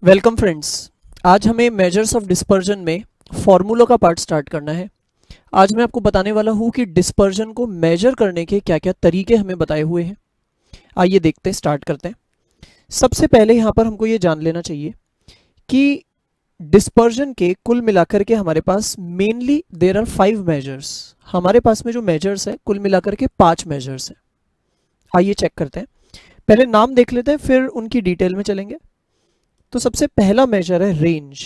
Welcome friends. आज हमें measures of dispersion में फॉर्मूलों का पार्ट स्टार्ट करना है। आज मैं आपको बताने वाला हूँ कि डिस्पर्जन को मेजर करने के क्या क्या तरीके हमें बताए हुए हैं। आइए देखते हैं, स्टार्ट करते हैं। सबसे पहले यहाँ पर हमको ये जान लेना चाहिए कि डिस्पर्जन के कुल मिलाकर के हमारे पास मेनली देयर आर 5 मेजर्स। हमारे पास में जो मेजर्स है कुल मिलाकर के 5 मेजर्स हैं। आइए चेक करते हैं। पहले नाम देख लेते हैं, फिर उनकी डिटेल में चलेंगे। तो सबसे पहला मेजर है रेंज।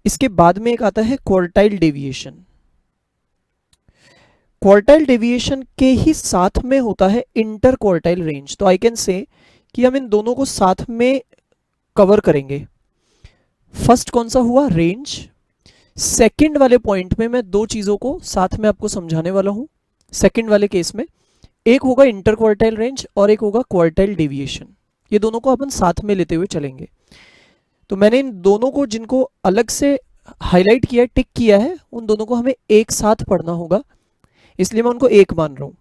इसके बाद में एक आता है क्वार्टाइल डेविएशन। क्वार्टाइल डेविएशन के ही साथ में होता है इंटर क्वार्टाइल रेंज। तो आई कैन से कि हम इन दोनों को साथ में कवर करेंगे। फर्स्ट कौन सा हुआ? रेंज। सेकंड वाले पॉइंट में मैं दो चीजों को साथ में आपको समझाने वाला हूं। सेकंड वाले केस में एक होगा इंटर क्वार्टाइल रेंज और एक होगा क्वार्टाइल डेविएशन। ये दोनों को अपन साथ में लेते हुए चलेंगे। तो मैंने इन दोनों को, जिनको अलग से हाईलाइट किया है, टिक किया है, उन दोनों को हमें एक साथ पढ़ना होगा, इसलिए मैं उनको एक मान रहा हूं।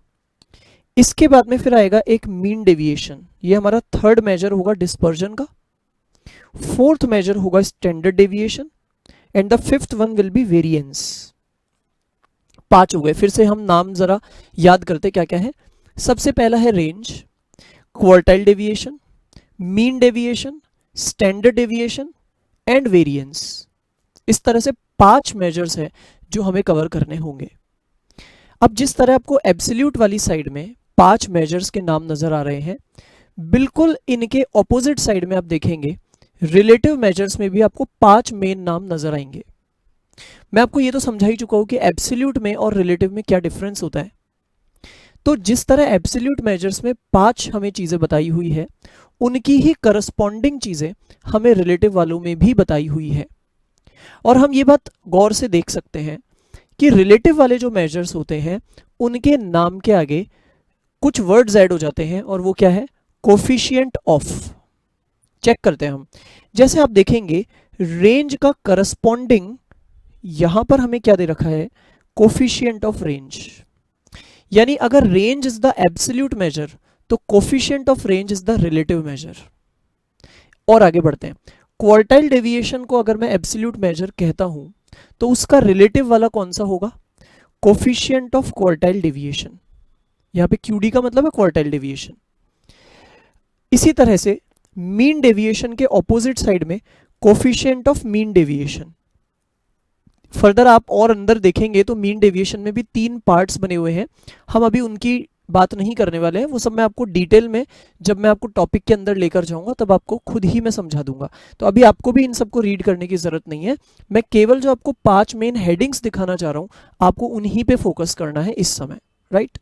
इसके बाद में फिर आएगा एक मीन डेविएशन। ये हमारा थर्ड मेजर होगा डिस्पर्जन का। फोर्थ मेजर होगा standard deviation and the fifth one will be variance. 5 हो गए। फिर से हम नाम जरा याद करते क्या क्या है। सबसे पहला है range, quartile deviation, mean deviation, standard deviation and variance. इस तरह से 5 मेजर्स हैं जो हमें कवर करने होंगे। अब जिस तरह आपको एब्सोल्यूट वाली साइड में 5 मेजर्स के नाम नजर आ रहे हैं, बिल्कुल इनके ऑपोजिट साइड में आप देखेंगे रिलेटिव मेजर्स में भी आपको 5 मेन नाम नजर आएंगे। मैं आपको ये तो समझा ही चुका हूं कि एब्सोल्यूट में और रिलेटिव में क्या डिफरेंस होता है। तो जिस तरह एब्सोल्यूट मेजर्स में 5 हमें चीजें बताई हुई है, उनकी ही करस्पॉन्डिंग चीजें हमें रिलेटिव वालों में भी बताई हुई है। और हम ये बात गौर से देख सकते हैं कि रिलेटिव वाले जो मेजर्स होते हैं उनके नाम के आगे कुछ वर्ड्स ऐड हो जाते हैं, और वो क्या है? Coefficient of. चेक करते हैं हम। जैसे आप देखेंगे रेंज का करस्पॉन्डिंग यहां पर हमें क्या दे रखा है? Coefficient of range. यानी अगर range is the absolute measure तो coefficient of range is the relative measure. और आगे बढ़ते हैं। क्वार्टाइल डेविएशन को अगर मैं एब्सोल्यूट मेजर कहता हूं तो उसका रिलेटिव वाला कौन सा होगा? Coefficient of quartile deviation. यहां पे क्यूडी का मतलब है क्वार्टाइल डेविएशन। इसी तरह से मीन डेविएशन के ऑपोजिट साइड में coefficient of mean deviation. Further आप और अंदर देखेंगे तो मीन डेविएशन में भी 3 पार्ट्स बने हुए हैं। हम अभी उनकी बात नहीं करने वाले हैं, वो सब मैं आपको डिटेल में जब मैं आपको टॉपिक के अंदर लेकर जाऊंगा तब आपको खुद ही मैं समझा दूंगा। तो अभी आपको भी इन सबको रीड करने की जरूरत नहीं है। मैं केवल जो आपको 5 मेन हेडिंग्स दिखाना चाह रहा हूं, आपको उन्हीं पे फोकस करना है इस समय, राइट?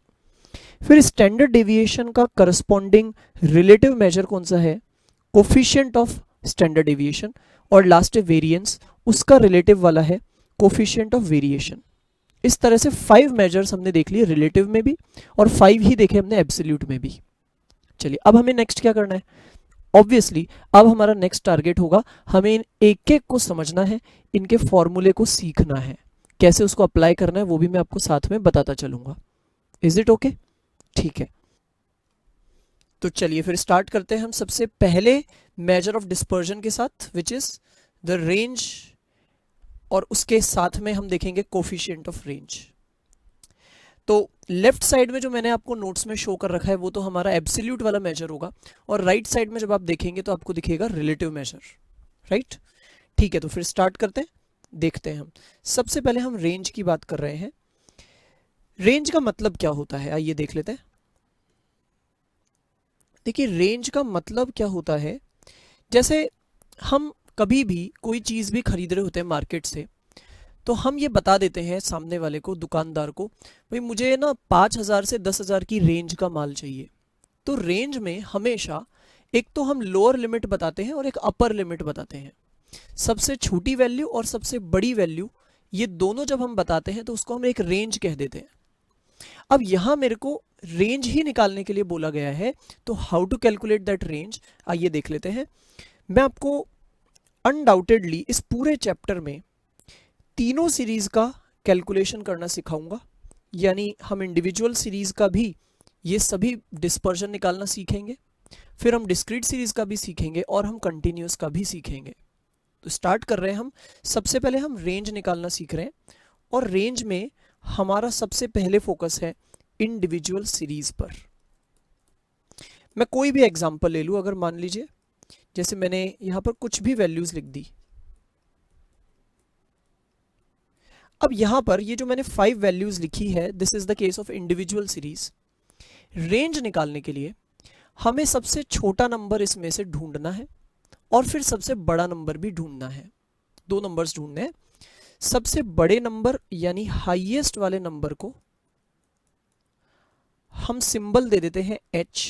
फिर स्टैंडर्ड डेविएशन का करस्पॉन्डिंग रिलेटिव मेजर कौन सा है? Coefficient of standard deviation. और लास्ट है वेरिएंस, उसका रिलेटिव वाला है कोफिशिएंट ऑफ वेरिएशन। इस तरह से 5 मेजर्स हमने देख लिए रिलेटिव में भी, और 5 ही देखे हमने एब्सोल्यूट में भी। चलिए अब हमें नेक्स्ट क्या करना है? ऑब्वियसली अब हमारा नेक्स्ट टारगेट होगा, हमें इन एक एक को समझना है, इनके फॉर्मूले को सीखना है, कैसे उसको अप्लाई करना है वो भी मैं आपको साथ में बताता चलूंगा। Is it okay? ठीक है, तो चलिए फिर स्टार्ट करते हैं हम सबसे पहले मेजर ऑफ डिस्पर्जन के साथ, विच इज द रेंज, और उसके साथ में हम देखेंगे कोफिशिएंट ऑफ रेंज। तो लेफ्ट साइड में जो मैंने आपको नोट्स में शो कर रखा है वो तो हमारा एब्सोल्यूट वाला मेजर होगा, और राइट साइड में जब आप देखेंगे तो आपको दिखेगा रिलेटिव मेजर, राइट? ठीक है, तो फिर स्टार्ट करते हैं, देखते हैं हम। सबसे पहले हम रेंज की बात कर रहे हैं। रेंज का मतलब क्या होता है आइए देख लेते हैं। देखिए रेंज का मतलब क्या होता है, जैसे हम कभी भी कोई चीज़ भी खरीद रहे होते हैं मार्केट से, तो हम ये बता देते हैं सामने वाले को, दुकानदार को, भाई मुझे ना 5,000 से 10,000 की रेंज का माल चाहिए। तो रेंज में हमेशा एक तो हम लोअर लिमिट बताते हैं और एक अपर लिमिट बताते हैं। सबसे छोटी वैल्यू और सबसे बड़ी वैल्यू, ये दोनों जब हम बताते हैं तो उसको हम एक रेंज कह देते हैं। अब यहां मेरे को रेंज ही निकालने के लिए बोला गया है, तो how to calculate that range आइए देख लेते हैं। मैं आपको अनडाउटेडली इस पूरे चैप्टर में तीनों सीरीज का कैलकुलेशन करना सिखाऊंगा, यानी हम इंडिविजुअल सीरीज का भी ये सभी डिस्पर्जन निकालना सीखेंगे, फिर हम डिस्क्रीट सीरीज का भी सीखेंगे और हम कंटिन्यूस का भी सीखेंगे। तो स्टार्ट कर रहे हैं हम। सबसे पहले हम रेंज निकालना सीख रहे हैं और रेंज में हमारा सबसे पहले फोकस है इंडिविजुअल सीरीज पर। मैं कोई भी एग्जांपल ले लूं, अगर मान लीजिए जैसे मैंने यहां पर कुछ भी वैल्यूज लिख दी। अब यहां पर ये जो मैंने 5 वैल्यूज लिखी है, this is the case of individual series. Range निकालने के लिए हमें सबसे छोटा नंबर इसमें से ढूंढना है और फिर सबसे बड़ा नंबर भी ढूंढना है। 2 नंबर्स ढूंढने हैं। सबसे बड़े नंबर यानी हाईएस्ट वाले नंबर को हम सिंबल दे देते हैं h।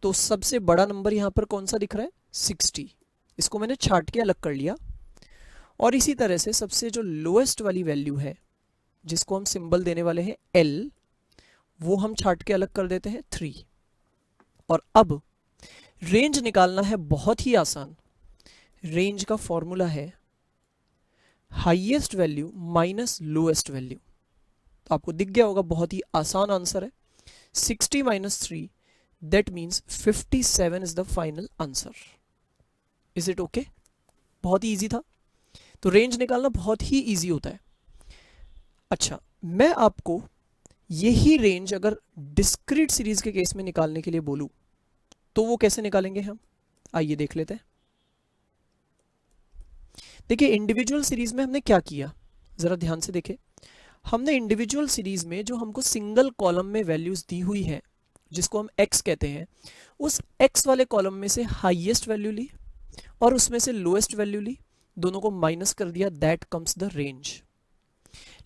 तो सबसे बड़ा नंबर यहां पर कौन सा दिख रहा है? 60। इसको मैंने छाट के अलग कर लिया। और इसी तरह से सबसे जो लोएस्ट वाली वैल्यू है जिसको हम सिंबल देने वाले हैं l, वो हम छाट के अलग कर देते हैं 3। और अब रेंज निकालना है बहुत ही आसान। रेंज का फॉर्मूला है highest value minus lowest value. तो आपको दिख गया होगा, बहुत ही आसान आंसर है। 60 minus 3, that means 57 is the final answer. Is it okay? बहुत ही ईजी था। तो रेंज निकालना बहुत ही ईजी होता है। अच्छा, मैं आपको यही रेंज अगर डिस्क्रीट सीरीज के केस में निकालने के लिए बोलूं तो वो कैसे निकालेंगे हम? आइए देख लेते हैं। देखिए, इंडिविजुअल सीरीज में हमने क्या किया, जरा ध्यान से देखें। हमने इंडिविजुअल सीरीज में जो हमको सिंगल कॉलम में वैल्यूज दी हुई है, जिसको हम x कहते हैं, उस x वाले कॉलम में से हाईएस्ट वैल्यू ली और उसमें से लोएस्ट वैल्यू ली, दोनों को माइनस कर दिया, दैट कम्स द रेंज।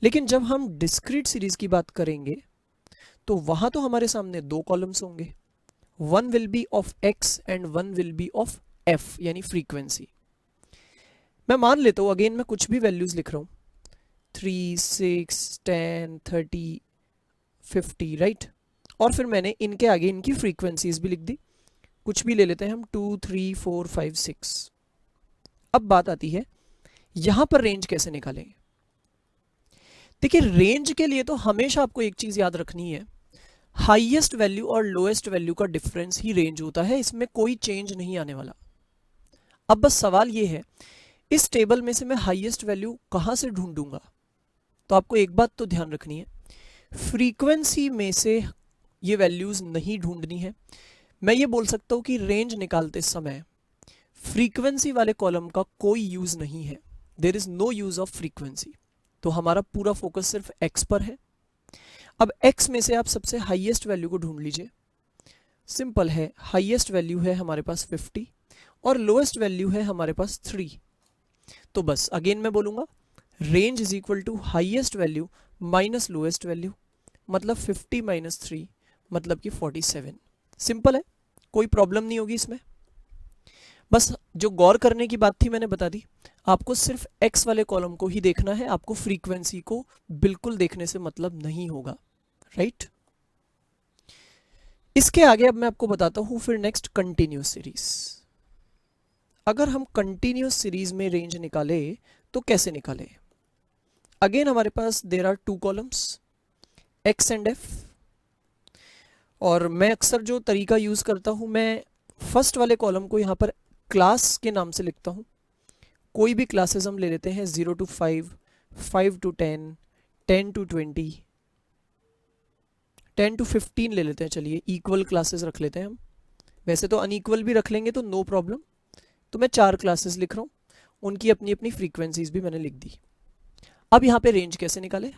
लेकिन जब हम डिस्क्रीट सीरीज की बात करेंगे तो वहां तो हमारे सामने 2 कॉलम्स होंगे। One will be of x and one will be of f, यानी फ्रीक्वेंसी। मैं मान लेता हूं, अगेन मैं कुछ भी वैल्यूज लिख रहा हूं, 3, 6, 10, 30, 50, राइट। और फिर मैंने इनके आगे इनकी फ्रीक्वेंसीज भी लिख दी। कुछ भी ले लेते हैं हम, 2, 3, 4, 5, 6। अब बात आती है यहां पर रेंज कैसे निकालेंगे। देखिए, रेंज के लिए तो हमेशा आपको एक चीज याद रखनी है, हाईएस्ट वैल्यू और लोएस्ट वैल्यू का डिफरेंस ही रेंज होता है, इसमें कोई चेंज नहीं आने वाला। अब बस सवाल ये है, इस टेबल में से मैं हाईएस्ट वैल्यू कहां से ढूंढूंगा? तो आपको एक बात तो ध्यान रखनी है, फ्रीक्वेंसी में से ये वैल्यूज नहीं ढूंढनी है। मैं ये बोल सकता हूं कि रेंज निकालते समय फ्रीक्वेंसी वाले कॉलम का कोई यूज नहीं है, there is no use of frequency. तो हमारा पूरा फोकस सिर्फ x पर है। अब x में से आप सबसे हाईएस्ट वैल्यू को ढूंढ लीजिए। सिंपल है, हाईएस्ट वैल्यू है हमारे पास 50 और लोएस्ट वैल्यू है हमारे पास 3। तो बस अगेन मैं बोलूंगा, range is equal to highest value minus lowest value, मतलब 50 माइनस 3 मतलब कि 47। सिंपल है, कोई प्रॉब्लम नहीं होगी इसमें। बस जो गौर करने की बात थी मैंने बता दी। आपको सिर्फ x वाले कॉलम को ही देखना है, आपको फ्रीक्वेंसी को बिल्कुल देखने से मतलब नहीं होगा, राइट। इसके आगे अब मैं आपको बताता हूं फिर नेक्स्ट कंटिन्यूस सीरीज। अगर हम कंटिन्यूस सीरीज में रेंज निकाले तो कैसे निकाले? अगेन हमारे पास there are 2 columns, x and f। और मैं अक्सर जो तरीका यूज करता हूं, मैं फर्स्ट वाले कॉलम को यहां पर क्लास के नाम से लिखता हूं। कोई भी क्लासेस हम ले लेते हैं, 0 to 5, 5 to 10, 10 to 20, 10 to 15 ले लेते हैं। चलिए इक्वल क्लासेस रख लेते हैं हम, वैसे तो अनइक्वल भी रख लेंगे तो नो प्रॉब्लम। तो मैं 4 क्लासेस लिख रहा हूँ, उनकी अपनी अपनी फ्रीक्वेंसीज भी मैंने लिख दी। अब यहाँ पे रेंज कैसे निकाले?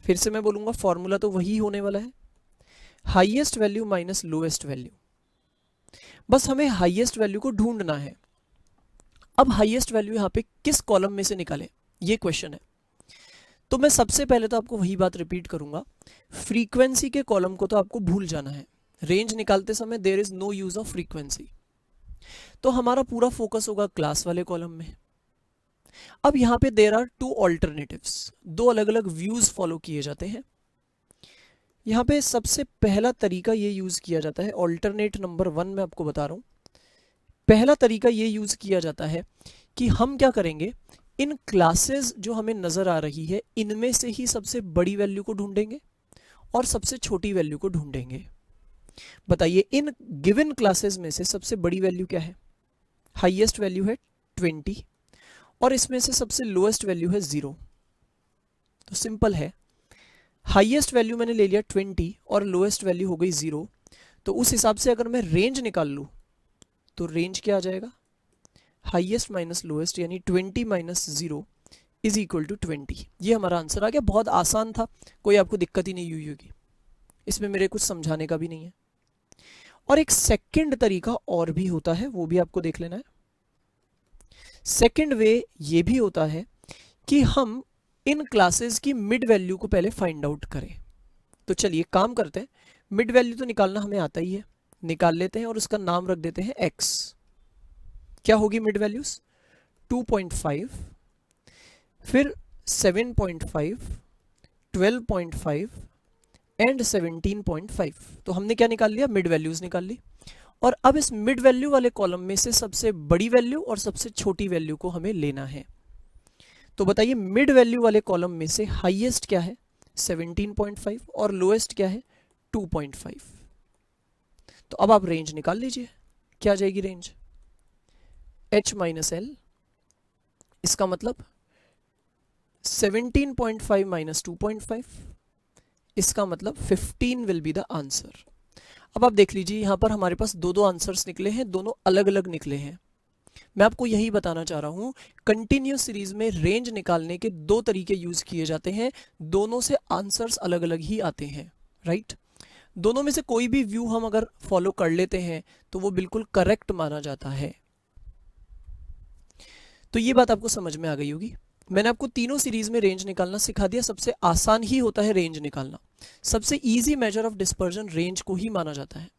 फिर से मैं बोलूँगा, फॉर्मूला तो वही होने वाला है, highest value minus lowest value. बस हमें हाईएस्ट वैल्यू को ढूंढना है। अब हाईएस्ट वैल्यू यहाँ पे किस कॉलम में से निकाले, ये क्वेश्चन है। तो मैं सबसे पहले तो आपको वही बात रिपीट करूंगा, फ्रीक्वेंसी के कॉलम को तो आपको भूल जाना है। रेंज निकालते समय there is no use of frequency, तो हमारा पूरा फोकस होगा क्लास वाले कॉलम में। अब यहाँ पे देयर आर 2 ऑल्टरनेटिव्स, 2 अलग अलग व्यूज फॉलो किए जाते हैं। यहाँ पे सबसे पहला तरीका ये यूज किया जाता है, ऑल्टरनेट नंबर 1 मैं आपको बता रहा हूँ। पहला तरीका ये यूज किया जाता है कि हम क्या करेंगे, इन क्लासेस जो हमें नजर आ रही है इनमें से ही सबसे बड़ी वैल्यू को ढूंढेंगे और सबसे छोटी वैल्यू को ढूंढेंगे। बताइए इन गिवन क्लासेस में से सबसे बड़ी वैल्यू क्या है? हाईएस्ट वैल्यू है 20 और इसमें से सबसे लोएस्ट वैल्यू है 0। तो सिंपल है, हाईएस्ट वैल्यू मैंने ले लिया 20 और लोएस्ट वैल्यू हो गई 0। तो उस हिसाब से अगर मैं रेंज निकाल लूँ तो रेंज क्या आ जाएगा? हाईएस्ट माइनस लोएस्ट, यानी 20 माइनस 0 इज इक्वल टू 20। ये हमारा आंसर आ गया। बहुत आसान था, कोई आपको दिक्कत ही नहीं हुई होगी, इसमें मेरे कुछ समझाने का भी नहीं है। और एक सेकंड तरीका और भी होता है, वो भी आपको देख लेना है। सेकंड वे ये भी होता है कि हम इन क्लासेस की मिड वैल्यू को पहले फाइंड आउट करें। तो चलिए काम करते हैं, मिड वैल्यू तो निकालना हमें आता ही है, निकाल लेते हैं और उसका नाम रख देते हैं x। क्या होगी मिड वैल्यूज? 2.5, फिर 7.5, 12.5 एंड 17.5। तो हमने क्या निकाल लिया? मिड वैल्यूज निकाल ली। और अब इस मिड वैल्यू वाले कॉलम में से सबसे बड़ी वैल्यू और सबसे छोटी वैल्यू को हमें लेना है। तो बताइए मिड वैल्यू वाले कॉलम में से हाईएस्ट क्या है? 17.5 और लोएस्ट क्या है? 2.5। तो अब आप रेंज निकाल लीजिए, क्या आ जाएगी रेंज? h माइनस एल, इसका मतलब 17.5 माइनस 2.5, इसका मतलब 15 विल बी द आंसर। अब आप देख लीजिए यहाँ पर हमारे पास दो आंसर्स निकले हैं, दोनों अलग अलग निकले हैं। मैं आपको यही बताना चाह रहा हूँ, कंटिन्यूस सीरीज में रेंज निकालने के दो तरीके यूज किए जाते हैं, दोनों से आंसर्स अलग अलग ही आते हैं, राइट? दोनों में से कोई भी व्यू हम अगर फॉलो कर लेते हैं तो वो बिल्कुल करेक्ट माना जाता है। तो ये बात आपको समझ में आ गई होगी। मैंने आपको तीनों सीरीज में रेंज निकालना सिखा दिया। सबसे आसान ही होता है रेंज निकालना, सबसे easy measure of dispersion range को ही माना जाता है।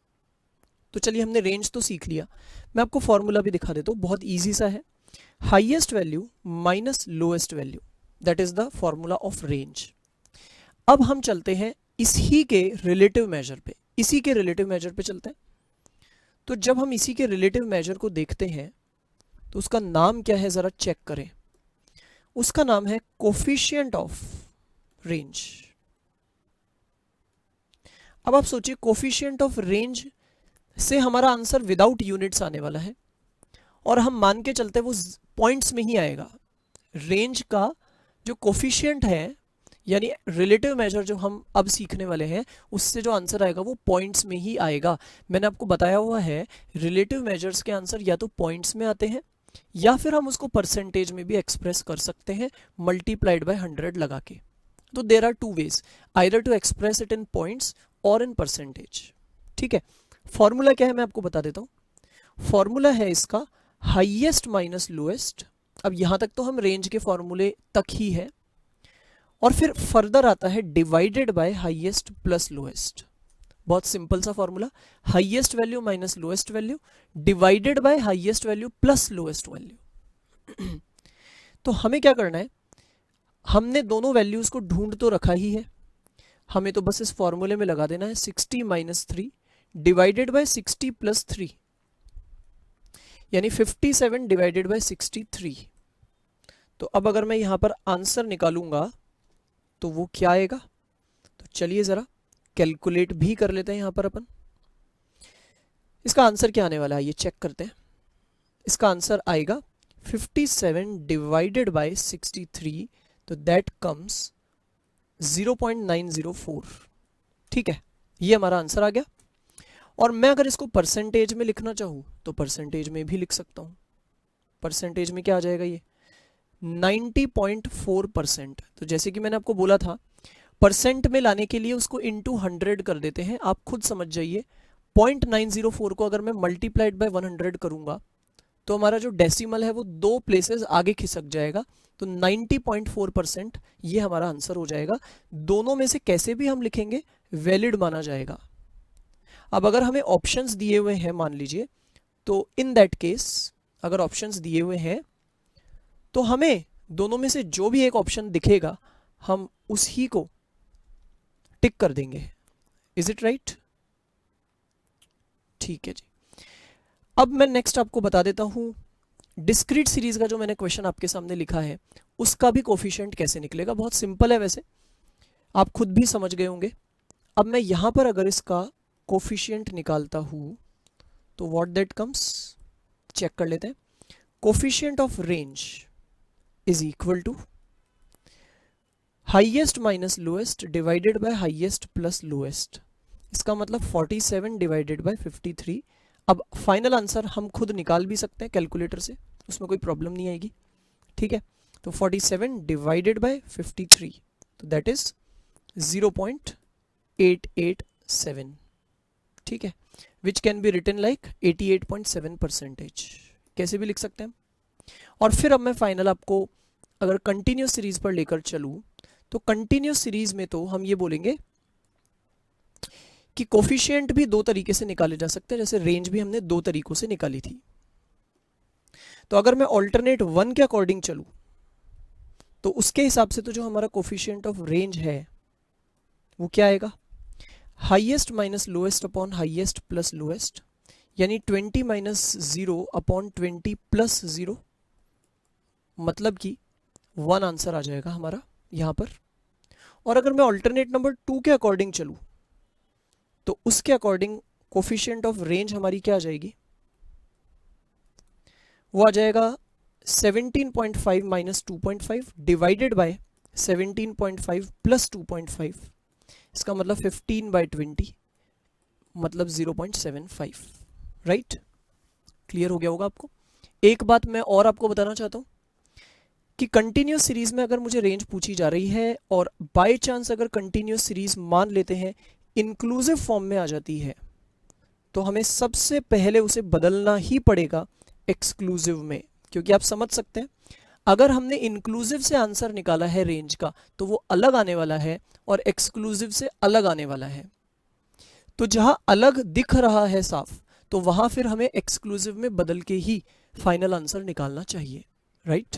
तो चलिए हमने रेंज तो सीख लिया, मैं आपको फॉर्मूला भी दिखा देता हूँ, बहुत इजी सा है। Highest value minus lowest value, that is the formula of range. अब हम चलते हैं इसी के रिलेटिव मेजर पे, इसी के रिलेटिव मेजर पे चलते हैं। तो जब हम इसी के रिलेटिव मेजर को देखते हैं तो उसका नाम क्या है, जरा चेक करें। उसका नाम है कोफिशिएंट ऑफ रेंज। अब आप सोचिए कोफिशिएंट ऑफ रेंज से हमारा आंसर विदाउट यूनिट्स आने वाला है और हम मान के चलते वो पॉइंट्स में ही आएगा। रेंज का जो कोफिशिएंट है, यानी रिलेटिव मेजर जो हम अब सीखने वाले हैं, उससे जो आंसर आएगा वो पॉइंट्स में ही आएगा। मैंने आपको बताया हुआ है रिलेटिव मेजर्स के आंसर या तो पॉइंट्स में आते हैं या फिर हम उसको परसेंटेज में भी एक्सप्रेस कर सकते हैं मल्टीप्लाइड बाय 100 लगा के। तो there are two ways, either to express it in points और इन परसेंटेज। ठीक है, फॉर्मूला क्या है मैं आपको बता देता हूँ। फॉर्मूला है इसका हाईएस्ट माइनस लोएस्ट। अब यहां तक तो हम रेंज के फॉर्मूले तक ही है, और फिर फर्दर आता है divided by highest plus lowest. बहुत सिंपल सा formula, highest value minus lowest value divided by highest value plus lowest value. तो हमें क्या करना है, हमने दोनों वैल्यूज को ढूंढ तो रखा ही है, हमें तो बस इस फॉर्मूले में लगा देना है 60 माइनस 3 डिवाइडेड बाय 60 प्लस 3, यानी 57 डिवाइडेड बाय 63। तो अब अगर मैं यहां पर आंसर निकालूंगा तो वो क्या आएगा? तो चलिए जरा कैलकुलेट भी कर लेते हैं यहां पर अपन। इसका आंसर क्या आने वाला है ये चेक करते हैं। इसका आंसर आएगा 57 डिवाइडेड बाय 63, तो दैट कम्स 0.904। ठीक है, ये हमारा आंसर आ गया। और मैं अगर इसको परसेंटेज में लिखना चाहूँ तो परसेंटेज में भी लिख सकता हूँ। परसेंटेज में क्या आ जाएगा ये? 90.4%। तो जैसे कि मैंने आपको बोला था, परसेंट में लाने के लिए उसको इंटू 100 कर देते हैं। आप खुद समझ जाइए, 0.904 को अगर मैं मल्टीप्लाइड बाय 100 करूंगा तो हमारा जो डेसिमल है वो 2 प्लेसेस आगे खिसक जाएगा। तो 90.4% ये हमारा आंसर हो जाएगा। दोनों में से कैसे भी हम लिखेंगे वैलिड माना जाएगा। अब अगर हमें ऑप्शंस दिए हुए हैं मान लीजिए, तो इन दैट केस अगर ऑप्शंस दिए हुए हैं तो हमें दोनों में से जो भी एक ऑप्शन दिखेगा हम उसी को टिक कर देंगे। Is it right? ठीक है जी। अब मैं नेक्स्ट आपको बता देता हूं डिस्क्रीट सीरीज का जो मैंने क्वेश्चन आपके सामने लिखा है उसका भी कोफिशिएंट कैसे निकलेगा। बहुत सिंपल है, वैसे आप खुद भी समझ गए होंगे। अब मैं यहां पर अगर इसका कोफिशिएंट निकालता हूँ तो व्हाट दैट कम्स, चेक कर लेते हैं। Coefficient of range is equal to highest minus lowest divided by highest plus lowest. इसका मतलब 47 डिवाइडेड बाय 53। अब फाइनल आंसर हम खुद निकाल भी सकते हैं कैलकुलेटर से, उसमें कोई प्रॉब्लम नहीं आएगी, ठीक है। तो 47 डिवाइडेड बाय 53, तो दैट इज 0.887, ठीक है, which can be written like 88.7%, कैसे भी लिख सकते हैं। और फिर अब मैं फाइनल आपको अगर कंटिन्यूस सीरीज पर लेकर चलूं तो कंटिन्यूस सीरीज में तो हम ये बोलेंगे कि कोफिशिएंट भी दो तरीके से निकाले जा सकते हैं, जैसे रेंज भी हमने दो तरीकों से निकाली थी। तो अगर मैं ऑल्टरनेट 1 के अकॉर्डिंग चलूं तो उसके हिसाब से तो जो हमारा कोफिशिएंट ऑफ रेंज है वो क्या आएगा, highest minus lowest upon highest plus lowest, यानी 20 माइनस 0 अपॉन 20 प्लस 0, मतलब कि 1 आंसर आ जाएगा हमारा यहाँ पर। और अगर मैं ऑल्टरनेट नंबर 2 के अकॉर्डिंग चलूँ तो उसके अकॉर्डिंग कोफिशिएंट ऑफ रेंज हमारी क्या आ जाएगी, वो आ जाएगा 17.5 माइनस 2.5 डिवाइडेड बाय 17.5 प्लस 2.5, इसका मतलब 15/20, मतलब 0.75, राइट। क्लियर हो गया होगा आपको। एक बात मैं और आपको बताना चाहता हूँ कि कंटिन्यूस सीरीज में अगर मुझे रेंज पूछी जा रही है और बाय चांस अगर कंटिन्यूस सीरीज मान लेते हैं इंक्लूसिव फॉर्म में आ जाती है, तो हमें सबसे पहले उसे बदलना ही पड़ेगा एक्सक्लूसिव में, क्योंकि आप समझ सकते हैं अगर हमने इंक्लूसिव से आंसर निकाला है रेंज का तो वो अलग आने वाला है और एक्सक्लूसिव से अलग आने वाला है। तो जहां अलग दिख रहा है साफ, तो वहां फिर हमें एक्सक्लूसिव में बदल के ही फाइनल आंसर निकालना चाहिए, राइट।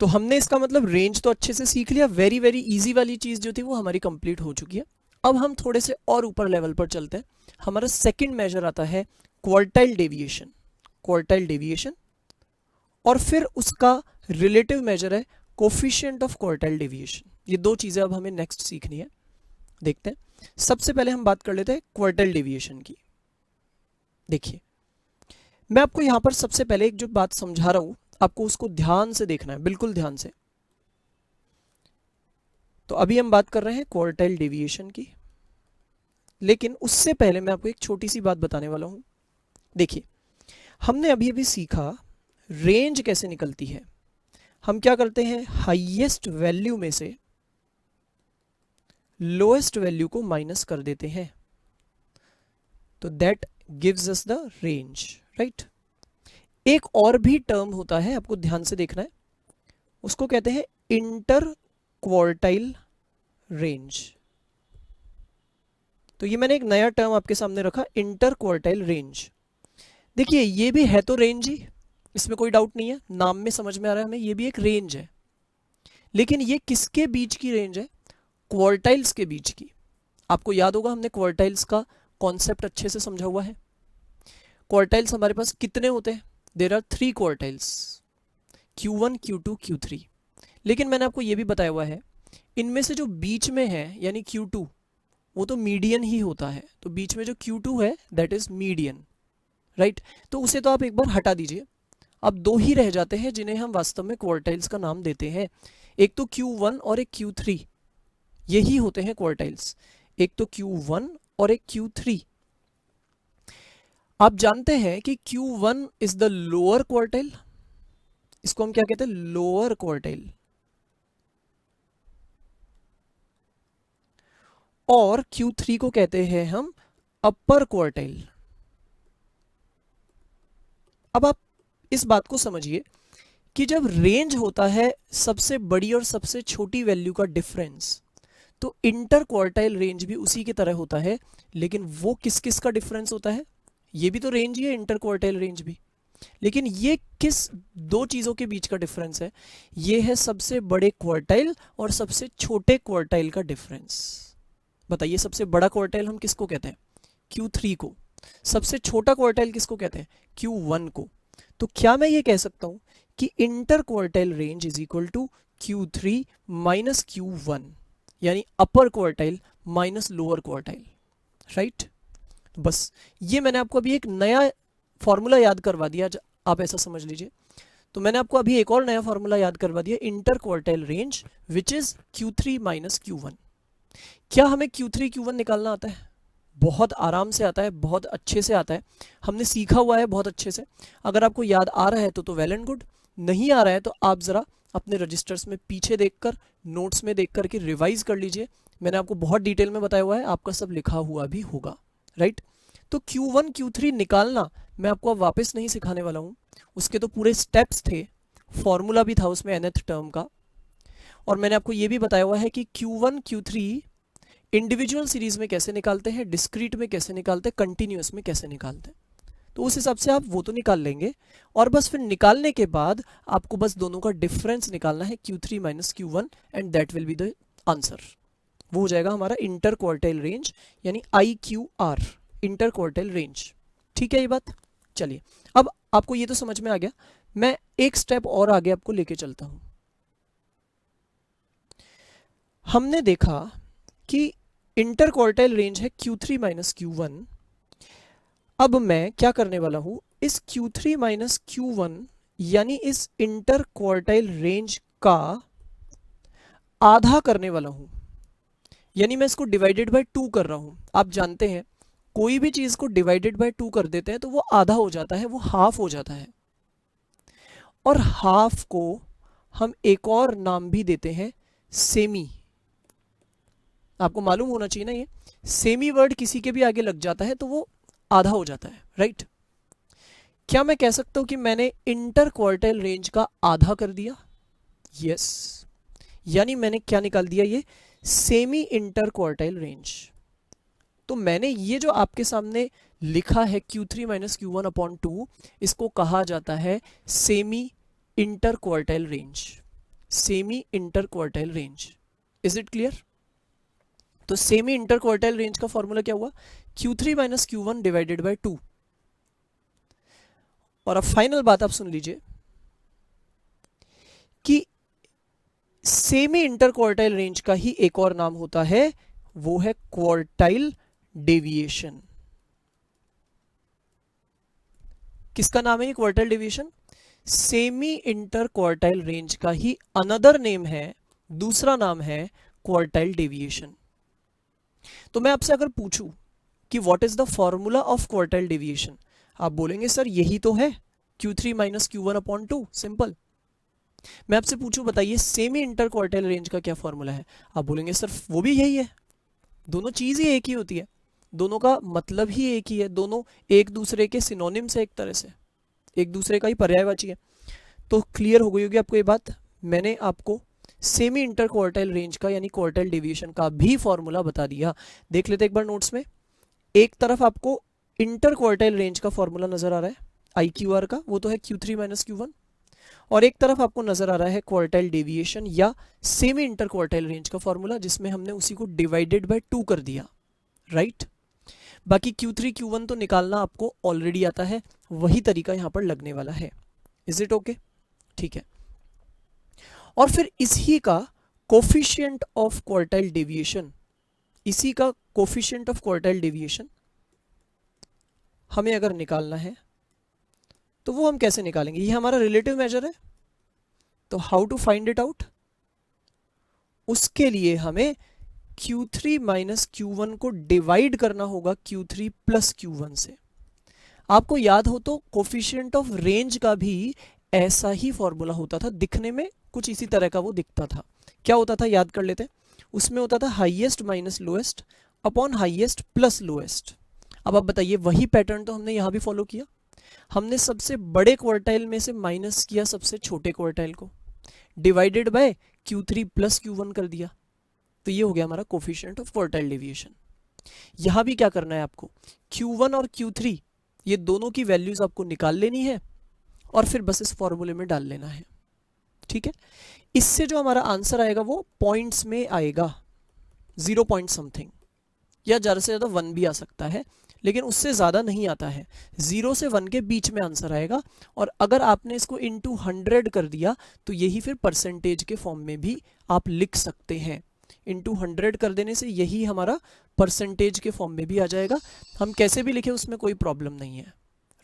तो हमने इसका मतलब रेंज तो अच्छे से सीख लिया, वेरी वेरी इजी वाली चीज जो थी वो हमारी कंप्लीट हो चुकी है। अब हम थोड़े से और ऊपर लेवल पर चलते हैं। हमारा सेकंड मेजर आता है क्वार्टाइल डेविएशन, क्वार्टाइल डेविएशन, और फिर उसका रिलेटिव मेजर है कोफिशिएंट ऑफ क्वार्टाइल डेविएशन। ये दो चीजें अब हमें नेक्स्ट सीखनी है, देखते हैं। सबसे पहले हम बात कर लेते हैं क्वार्टाइल डेविएशन की। देखिए मैं आपको यहां पर सबसे पहले एक जो बात समझा रहा हूं आपको उसको ध्यान से देखना है, बिल्कुल ध्यान से। तो अभी हम बात कर रहे हैं क्वार्टाइल डेविएशन की, लेकिन उससे पहले मैं आपको एक छोटी सी बात बताने वाला हूं। देखिए हमने अभी अभी सीखा रेंज कैसे निकलती है। हम क्या करते हैं, हाईएस्ट वैल्यू में से लोएस्ट वैल्यू को माइनस कर देते हैं, तो that gives us the range, right. एक और भी टर्म होता है, आपको ध्यान से देखना है, उसको कहते हैं इंटर क्वार्टाइल रेंज। तो ये मैंने एक नया टर्म आपके सामने रखा, इंटर क्वार्टाइल रेंज। देखिए ये भी है तो रेंज ही, इसमें कोई डाउट नहीं है, नाम में समझ में आ रहा है हमें, ये भी एक रेंज है। लेकिन ये किसके बीच की रेंज है, क्वार्टाइल्स के बीच की। आपको याद होगा हमने क्वार्टाइल्स का कॉन्सेप्ट अच्छे से समझा हुआ है। क्वार्टाइल्स हमारे पास कितने होते हैं, there are 3 quartiles, Q1 Q2 Q3। लेकिन मैंने आपको ये भी बताया हुआ है इनमें से जो बीच में है यानी Q2 वो तो मीडियन ही होता है, तो बीच में जो Q2 है दैट इज मीडियन, राइट। तो उसे तो आप एक बार हटा दीजिए, अब दो ही रह जाते हैं जिन्हें हम वास्तव में क्वार्टाइल्स का नाम देते हैं, एक तो Q1 और एक Q3, यही होते हैं क्वार्टाइल्स, एक तो Q1 और एक Q3। आप जानते हैं कि Q1 is the lower quartile, इसको हम क्या कहते हैं, लोअर क्वार्टाइल, और Q3 को कहते हैं हम अपर क्वार्टाइल। अब आप इस बात को समझिए कि जब रेंज होता है सबसे बड़ी और सबसे छोटी वैल्यू का डिफरेंस, तो इंटर क्वार्टाइल रेंज भी उसी की तरह होता है, लेकिन वो किस किस का डिफरेंस होता है, ये भी तो रेंज ही है इंटर क्वार्टाइल रेंज भी, लेकिन ये किस दो चीजों के बीच का डिफरेंस है, ये है सबसे बड़े क्वार्टाइल और सबसे छोटे क्वार्टाइल का डिफरेंस। बताइए सबसे बड़ा क्वार्टाइल हम किसको कहते हैं, Q3 को, सबसे छोटा क्वार्टाइल किसको कहते हैं, Q1 को। तो क्या मैं ये कह सकता हूं कि inter quartile range is equal to Q3 minus Q1, यानी upper quartile minus lower quartile, right. बस ये मैंने आपको अभी एक नया फॉर्मूला याद करवा दिया, आप ऐसा समझ लीजिए। तो मैंने आपको अभी एक और नया फॉर्मूला याद करवा दिया, inter quartile range which is Q3 minus Q1। क्या हमें Q3 Q1 निकालना आता है? बहुत आराम से आता है, बहुत अच्छे से आता है, हमने सीखा हुआ है बहुत अच्छे से। अगर आपको याद आ रहा है तो वेल एंड गुड, नहीं आ रहा है तो आप ज़रा अपने रजिस्टर्स में पीछे देखकर, नोट्स में देख कर के रिवाइज कर लीजिए। मैंने आपको बहुत डिटेल में बताया हुआ है, आपका सब लिखा हुआ भी होगा, राइट। तो Q1 Q3 निकालना मैं आपको अब वापस नहीं सिखाने वाला हूँ, उसके तो पूरे स्टेप्स थे, फॉर्मूला भी था उसमें nth टर्म का। और मैंने आपको ये भी बताया हुआ है कि Q1 Q3 इंडिविजुअल सीरीज में कैसे निकालते हैं, डिस्क्रीट में कैसे निकालते हैं, कंटिन्यूअस में कैसे निकालते हैं। तो उस हिसाब से आप वो तो निकाल लेंगे, और बस फिर निकालने के बाद आपको बस दोनों का डिफरेंस निकालना है, Q3 minus Q1, and that will be the answer. वो हो जाएगा हमारा इंटर क्वार्टाइल रेंज, यानी IQR, इंटर क्वार्टाइल रेंज। ठीक है ये बात? चलिए, अब आपको ये तो समझ में आ गया, मैं एक स्टेप और आगे आपको लेके चलता हूं। हमने देखा कि इंटर क्वार्टाइल रेंज है Q3 माइनस Q1। अब मैं क्या करने वाला हूं, इस Q3 माइनस Q1 यानी इस इंटर क्वार्टाइल रेंज का आधा करने वाला हूं, यानी मैं इसको डिवाइडेड बाय 2 कर रहा हूं। आप जानते हैं कोई भी चीज को डिवाइडेड बाय 2 कर देते हैं तो वो आधा हो जाता है, वो हाफ हो जाता है। और हाफ को हम एक और नाम भी देते हैं, सेमी। आपको मालूम होना चाहिए ना, ये सेमी वर्ड किसी के भी आगे लग जाता है तो वो आधा हो जाता है, राइट। क्या मैं कह सकता हूं कि मैंने इंटर क्वार्टाइल रेंज का आधा कर दिया? यस, यानी मैंने क्या निकाल दिया, ये सेमी इंटर क्वार्टाइल रेंज। तो मैंने ये जो आपके सामने लिखा है Q3 माइनस Q1 अपॉन 2, इसको कहा जाता है semi inter quartile range, semi inter quartile range. Is it clear? तो सेमी इंटर क्वार्टाइल रेंज का फॉर्मूला क्या हुआ, Q3 minus Q1 divided by 2। और अब फाइनल बात आप सुन लीजिए कि सेमी इंटर क्वार्टाइल रेंज का ही एक और नाम होता है, वो है क्वार्टाइल डेविएशन। किसका नाम है ये quartile deviation? Semi inter quartile range का ही अनदर नेम है, दूसरा नाम है क्वार्टाइल डेविएशन। तो मैं आपसे अगर पूछूं कि what is the formula of quartile deviation, आप बोलेंगे सर यही तो है Q3 minus Q1 upon 2, simple. मैं आपसे पूछूं बताइए सेमी इंटर क्वार्टाइल रेंज का क्या फॉर्मूला है, आप बोलेंगे सर वो भी यही है। दोनों चीज ही एक ही होती है, दोनों का मतलब ही एक ही है, दोनों एक दूसरे के सिनोनिम्स है, एक तरह से एक दूसरे का ही पर्यायवाची है। तो क्लियर हो गई होगी आपको ये बात। मैंने आपको सेमी इंटर क्वार्टाइल रेंज का यानी क्वार्टाइल डेविएशन का भी फॉर्मूला बता दिया। देख लेते एक बार नोट्स में। एक तरफ आपको इंटर क्वार्टाइल रेंज का फॉर्मूला नजर आ रहा है IQR का, वो तो है Q3 माइनस Q1, और एक तरफ आपको नजर आ रहा है क्वार्टाइल डेविएशन या सेमी इंटर क्वार्टाइल रेंज का फॉर्मूला, जिसमें हमने उसी को डिवाइडेड बाय 2 कर दिया, राइट। बाकी Q3 Q1 तो निकालना आपको ऑलरेडी आता है, वही तरीका यहां पर लगने वाला है। Is it okay? ठीक है। और फिर इसी का कोफिशिएंट ऑफ क्वार्टाइल डेविएशन, इसी का कोफिशिएंट ऑफ क्वार्टाइल डेविएशन हमें अगर निकालना है तो वो हम कैसे निकालेंगे? ये हमारा रिलेटिव मेजर है, तो how to find it out? उसके लिए हमें Q3 माइनस Q1 को डिवाइड करना होगा Q3 प्लस Q1 से। आपको याद हो तो कोफिशिएंट ऑफ रेंज का भी ऐसा ही फॉर्मूला होता था, दिखने में कुछ इसी तरह का वो दिखता था। क्या होता था याद कर लेते हैं। उसमें होता था highest minus lowest upon highest plus lowest. अब आप बताइए, वही पैटर्न तो हमने यहाँ भी फॉलो किया। हमने सबसे बड़े क्वार्टाइल में से माइनस किया सबसे छोटे क्वार्टाइल को, divided by Q3 plus Q1 कर दिया, तो ये हो गया हमारा कोफिशिएंट ऑफ क्वार्टाइल डेविएशन। यहां भी क्या करना है आपको, Q1 और Q3 ये दोनों की वैल्यूज आपको निकाल लेनी है और फिर बस इस फॉर्मूले में डाल लेना है, ठीक है। इससे जो हमारा आंसर आएगा वो पॉइंट्स में आएगा, 0 पॉइंट समथिंग, या ज़्यादा से ज़्यादा 1 भी आ सकता है, लेकिन उससे ज़्यादा नहीं आता है। 0 से 1 के बीच में आंसर आएगा। और अगर आपने इसको इनटू 100 कर दिया तो यही फिर परसेंटेज के फॉर्म में भी आप लिख सकते हैं। इंटू 100 कर देने से यही हमारा परसेंटेज के फॉर्म में भी आ जाएगा। हम कैसे भी लिखें उसमें कोई प्रॉब्लम नहीं है,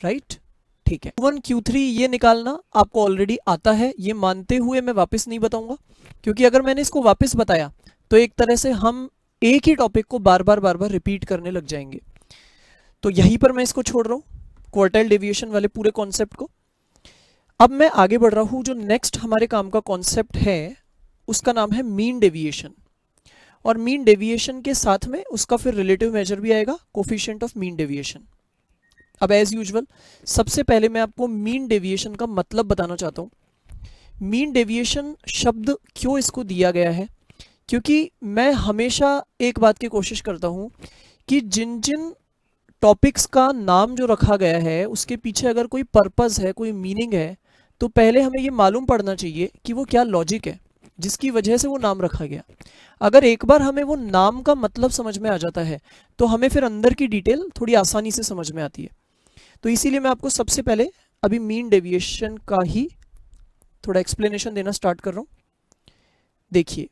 राइट। ठीक है, Q1 Q3 ये निकालना आपको ऑलरेडी आता है, ये मानते हुए मैं वापस नहीं बताऊंगा, क्योंकि अगर मैंने इसको वापस बताया तो एक तरह से हम एक ही टॉपिक को बार बार रिपीट करने लग जाएंगे। तो यहीं पर मैं इसको छोड़ रहा हूँ, क्वार्टाइल डेविएशन वाले पूरे कॉन्सेप्ट को। अब मैं आगे बढ़ रहा हूँ, जो नेक्स्ट हमारे काम का कॉन्सेप्ट है उसका नाम है मीन डेविएशन। और मीन डेविएशन के साथ में उसका फिर रिलेटिव मेजर भी आएगा, कोफिशिएंट ऑफ मीन डेविएशन। अब एज यूजुअल सबसे पहले मैं आपको मीन डेविएशन का मतलब बताना चाहता हूँ। मीन डेविएशन शब्द क्यों इसको दिया गया है, क्योंकि मैं हमेशा एक बात की कोशिश करता हूँ कि जिन जिन टॉपिक्स का नाम जो रखा गया है उसके पीछे अगर कोई पर्पस है, कोई मीनिंग है, तो पहले हमें ये मालूम पड़ना चाहिए कि वो क्या लॉजिक है जिसकी वजह से वो नाम रखा गया। अगर एक बार हमें वो नाम का मतलब समझ में आ जाता है तो हमें फिर अंदर की डिटेल थोड़ी आसानी से समझ में आती है। तो इसीलिए मैं आपको सबसे पहले अभी मीन डेविएशन का ही थोड़ा एक्सप्लेनेशन देना स्टार्ट कर रहा हूँ। देखिए,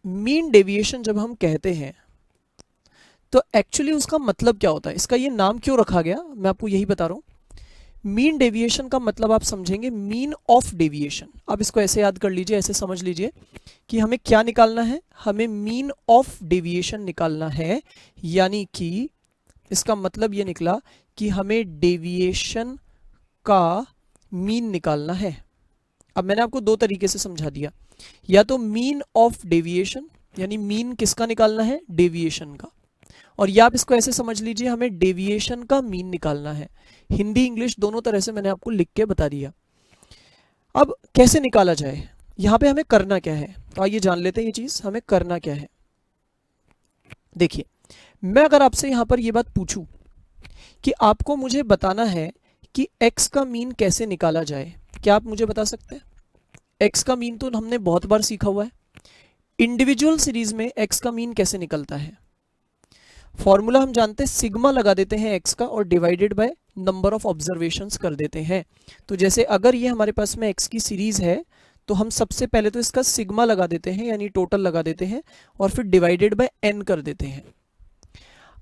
मीन डेविएशन जब हम कहते हैं तो एक्चुअली उसका मतलब क्या होता है, इसका ये नाम क्यों रखा गया, मैं आपको यही बता रहा हूँ। मीन डेविएशन का मतलब आप समझेंगे मीन ऑफ डेविएशन। आप इसको ऐसे याद कर लीजिए, ऐसे समझ लीजिए कि हमें क्या निकालना है, हमें मीन ऑफ डेविएशन निकालना है। यानी कि इसका मतलब ये निकला कि हमें डेविएशन का मीन निकालना है। अब मैंने आपको दो तरीके से समझा दिया, या तो मीन ऑफ डेविएशन यानी मीन किसका निकालना है, डेविएशन का, और या आप इसको ऐसे समझ लीजिए हमें डेविएशन का मीन निकालना है। हिंदी इंग्लिश दोनों तरह से मैंने आपको लिख के बता दिया। अब कैसे निकाला जाए, यहाँ पे हमें करना क्या है, तो आइए जान लेते हैं ये चीज हमें करना क्या है। देखिए, मैं अगर आपसे यहाँ पर ये बात पूछूं कि आपको मुझे बताना है कि x का मीन कैसे निकाला जाए, क्या आप मुझे बता सकते हैं? x का मीन तो हमने बहुत बार सीखा हुआ है। इंडिविजुअल सीरीज में x का मीन कैसे निकलता है, फॉर्मूला हम जानते हैं, सिग्मा लगा देते हैं x का और divided by number of observations कर देते हैं। तो जैसे अगर ये हमारे पास में x की सीरीज है तो हम सबसे पहले तो इसका सिग्मा लगा देते हैं यानी टोटल लगा देते हैं और फिर डिवाइडेड बाय n कर देते हैं।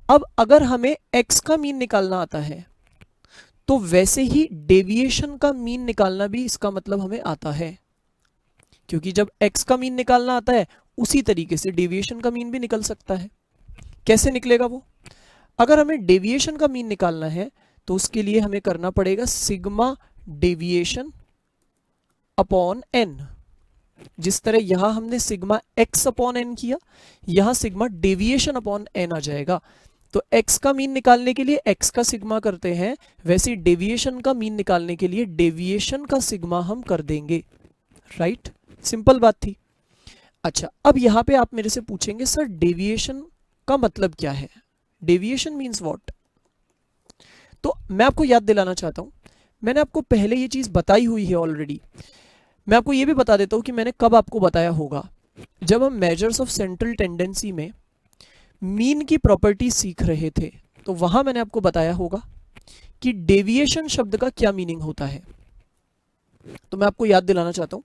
अब अगर हमें x का मीन निकालना आता है तो वैसे ही डेविएशन का मीन निकालना भी इसका मतलब हमें आता है, क्योंकि जब x का मीन निकालना आता है उसी तरीके से डेविएशन का मीन भी निकल सकता है। कैसे निकलेगा वो, अगर हमें डेविएशन का मीन निकालना है तो उसके लिए हमें करना पड़ेगा सिग्मा डेविएशन अपॉन n। जिस तरह यहां हमने सिग्मा x अपॉन n किया, यहां सिग्मा डेविएशन अपॉन n आ जाएगा। तो x का मीन निकालने के लिए x का सिग्मा करते हैं, वैसे डेविएशन का मीन निकालने के लिए डेविएशन का सिग्मा हम कर देंगे, राइट। सिंपल बात थी। अच्छा, अब यहां पे आप मेरे से पूछेंगे सर डेविएशन का मतलब क्या है, डेविएशन मीन्स व्हाट। तो मैं आपको याद दिलाना चाहता हूं, मैंने आपको पहले ये चीज बताई हुई है ऑलरेडी। मैं आपको ये भी बता देता हूं कि मैंने कब आपको बताया होगा, जब हम मेजर्स ऑफ सेंट्रल टेंडेंसी में मीन की प्रॉपर्टी सीख रहे थे तो वहां मैंने आपको बताया होगा कि डेविएशन शब्द का क्या मीनिंग होता है। तो मैं आपको याद दिलाना चाहता हूं,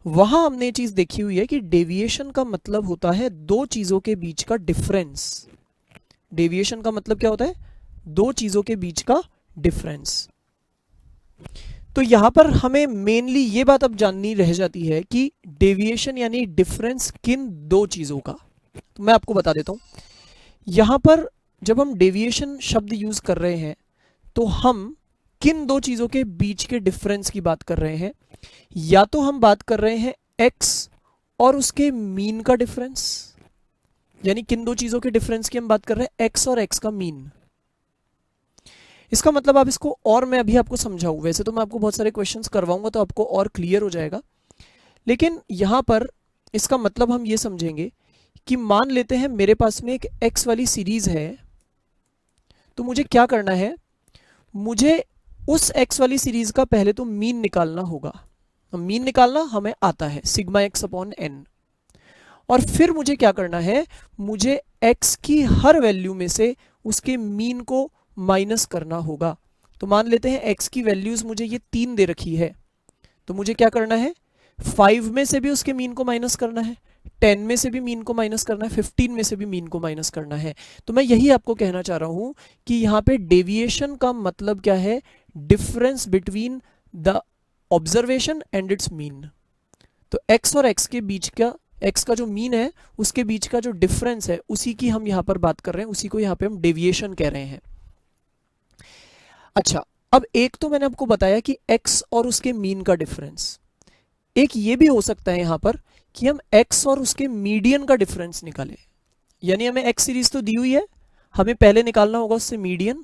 वहां हमने ये चीज देखी हुई है कि डेविएशन का मतलब होता है दो चीजों के बीच का डिफरेंस। डेविएशन का मतलब क्या होता है, दो चीजों के बीच का डिफरेंस। तो यहां पर हमें मेनली ये बात अब जाननी रह जाती है कि डेविएशन यानी डिफरेंस किन दो चीजों का। तो मैं आपको बता देता हूं, यहां पर जब हम डेविएशन शब्द यूज कर रहे हैं तो हम किन दो चीजों के बीच के डिफरेंस की बात कर रहे हैं। या तो हम बात कर रहे हैं x और उसके मीन का डिफरेंस, यानी किन दो चीजों के डिफरेंस की हम बात कर रहे हैं, x और x का मीन। इसका मतलब आप इसको और मैं अभी आपको समझाऊं, वैसे तो मैं आपको बहुत सारे क्वेश्चंस करवाऊंगा तो आपको और क्लियर हो जाएगा, लेकिन यहां पर इसका मतलब हम ये समझेंगे कि मान लेते हैं मेरे पास में एक x वाली सीरीज है, तो मुझे क्या करना है, मुझे उस x वाली सीरीज का पहले तो मीन निकालना होगा। मीन निकालना हमें आता है, सिग्मा x अपॉन n। और फिर मुझे क्या करना है, मुझे x की हर वैल्यू में से उसके मीन को माइनस करना होगा। तो मान लेते हैं x की वैल्यूज मुझे ये 3 दे रखी है, तो मुझे क्या करना है, 5 में से भी उसके मीन को माइनस करना है, 10 में से भी मीन को माइनस करना है, 15 में से भी मीन को माइनस करना है। तो मैं यही आपको कहना चाह रहा हूं कि यहाँ पे डेविएशन का मतलब क्या है, difference between the observation and it's mean. तो x और x के बीच का, x का जो मीन है उसके बीच का जो डिफरेंस है उसी की हम यहाँ पर बात कर रहे हैं, उसी को यहाँ पे हम डेविएशन कह रहे हैं। अच्छा, अब एक तो मैंने आपको बताया कि x और उसके मीन का डिफरेंस, एक ये भी हो सकता है यहाँ पर कि हम x और उसके मीडियन का डिफरेंस निकालें। यानी हमें x सीरीज तो दी हुई है, हमें पहले निकालना होगा उससे मीडियन,